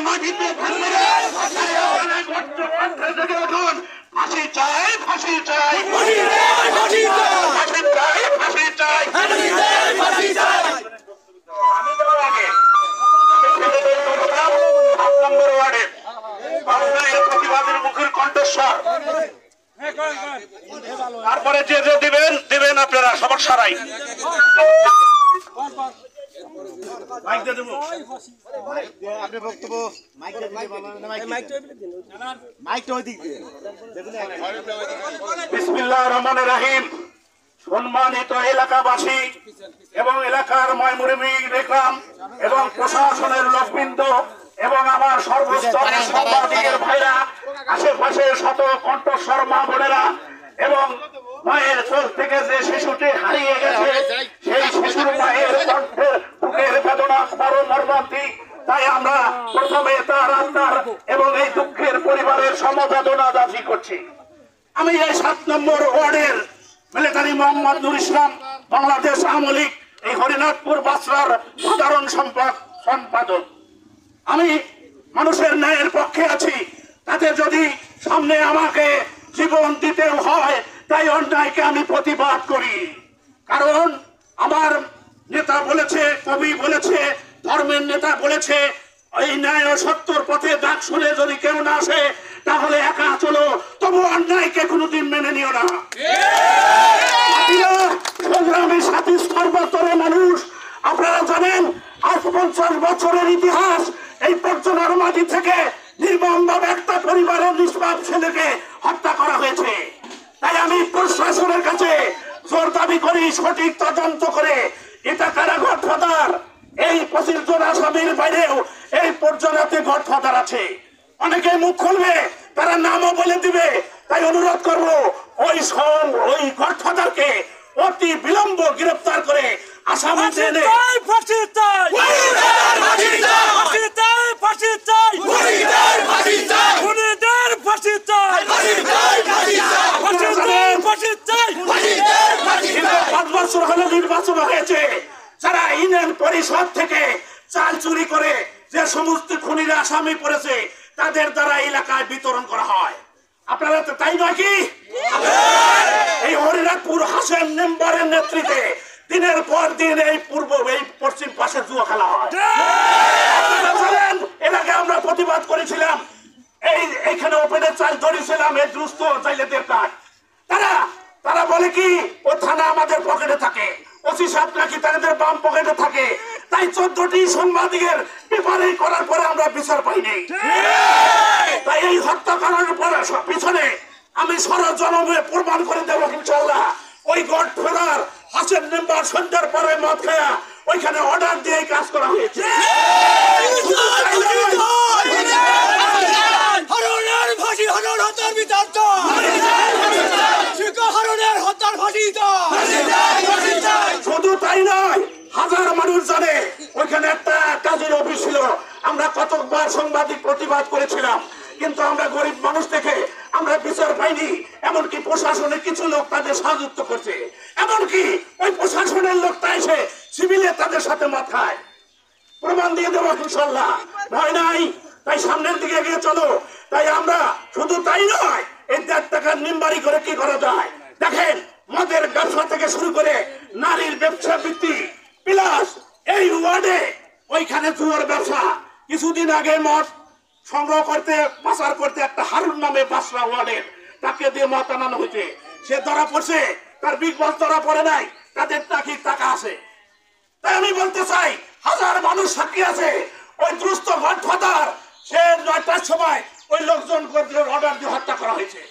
মাটিতে ফাঁসি চাই, ফাঁসি চাই, ফাঁসি চাই, ফাঁসি চাই। আমি যাওয়ার আগে সাত নম্বর ওয়ার্ডের বাংলার প্রতিবাদের মুখের কণ্ঠস্বর, তারপরে যে যে দিবেন দিবেন আপনারা সমস্যা নাই। বিসমিল্লাহির রহমানির রহিম। সম্মানিত এলাকাবাসী এবং এলাকার ময়মুরবি দেখলাম এবং প্রশাসনের লোকবৃন্দ এবং আমার সর্বস্তরের সাংবাদিকের ভাইরা, আশেপাশে শত কণ্ঠস্বর মা বোনেরা এবং মায়ের চোখ থেকে যে শিশুটি হারিয়ে গেছে সেই শিশুর মায়ের কণ্ঠের বুকের বেদনা বড় মর্মান্তিক। তাই আমরা প্রথমে তার আত্মার এবং এই দুঃখের পরিবারের সমবেদনা দাবি করছি। আমি এই 7 নম্বর ওয়ার্ডের মিলিটারি মোহাম্মদ নুর ইসলাম, বাংলাদেশ আওয়ামী লীগ এই হরিনাথপুর বাসরার সাধারণ সম্পাদক। আমি মানুষের ন্যায়ের পক্ষে আছি, তাতে যদি সামনে আমাকে জীবন দিতে হয় তাই অন্যায়কে আমি প্রতিবাদ করি। কারণ আমার নেতা বলেছে, কবি বলেছে, ধর্মের নেতা বলেছে, এই ন্যায় ও সত্যর পথে ডাক শুনে যদি কেউ না আসে তাহলে একা চলো, তবু অন্যায়কে কোনোদিন মেনে নিও না। সংগ্রামী সাথী সর্বস্তরের মানুষ, আপনারা জানেন আজ 50 বছরের ইতিহাস এই পর্যটনের মাটি থেকে নির্মমভাবে একটা পরিবারের নিষ্পাপ ছেলেকে হত্যা করা হয়েছে। তাই আমি প্রশাসনের কাছে জোর দাবি করি সঠিক তদন্ত করে এটা কারা গডফাদার। এই 25 জন আসামির বাইরেও এই পর্যটনে গডফাদার আছে, অনেকে মুখ খুলবে, তারা নামও বলে দিবে। তাই অনুরোধ করব ওই গডফাদারকে অতি বিলম্ব গ্রেফতার করে আসামি এনে নির্বাচন হয়েছে, যারা ইউনিয়ন পরিষদ থেকে চাল চুরি করে যে সমস্ত খুনিরা আসামি পড়েছে তাদের দ্বারা এলাকায় বিতরণ করা হয়। আপনারা তো তাই নয় কি? এই হরিনাথপুর হাসেন মেম্বারের নেতৃত্বে দিনের পর দিন এই পশ্চিম পাশে জুয়া খেলা হয়। আপনারা জানেন এলাকায় আমরা প্রতিবাদ করেছিলাম, এইখানে ওপেনের চাল ধরেছিলাম এই দুস্থ চাইলেদের কাজ। তারা বলে কি ও থানা আমাদের পকেটে থাকে, ওসি সাহেব নাকি তাদের বাম পকেটে থাকে। তাই 14টি সাংবাদিকের পেপারে করার পরে আমরা বিচার পাইনি। তাই এই হত্যা করার পরে পিছনে আমি সরজনমে প্রমাণ করে দেবো ইনশাআল্লাহ। ওই গডফাদার হাসেন মেম্বার সন্ধ্যার পরে মদ খায়া ওইখানে অর্ডার দিয়ে কাজ করা হয়েছে। শুধু তাই নয়, হাজার মানুষ জানে ওইখানে একটা কাজের অফিস ছিল। আমরা কতবার সাংবাদিক প্রতিবাদ করেছিলাম, কিন্তু আমরা গরিব মানুষ দেখে আমরা বিচার পাইনি। এমনকি প্রশাসনের কিছু লোক তাদের সহযোগিত করছে, এমনকি ওই প্রশাসনের লোকটা এসে সিভিলে তাদের সাথে মদ খায়। প্রমাণ দিয়ে দেবো ইনশাআল্লাহ, ভয় নাই। তাই সামনের দিকে এগিয়ে চলো। তাই আমরা শুধু তাই নয়, এই 1.5 টাকার নিমবাড়ি করে কি করা যায় দেখেন। মদের ব্যবসা থেকে শুরু করে নারীর ব্যবসা বৃত্তি প্লাস এই ওয়ার্ডে ওইখানে জুয়ার ব্যবসা। কিছুদিন আগে মদ সংগ্রহ করতে পাচার করতে একটা হারুন নামে বাসরা ওয়ার্ডের তাকে দিয়ে মদ আনানো হয়েছে। সে ধরা পড়ছে, তার বিগ বস ধরা পড়ে নাই, তাদের নাকি টাকা আছে। তাই আমি বলতে চাই হাজার মানুষ সাক্ষী আছে। ওই দুস্থ গডফাদার সে 9টার সময় ওই লোকজন অর্ডার দিয়ে হত্যা করা হয়েছে।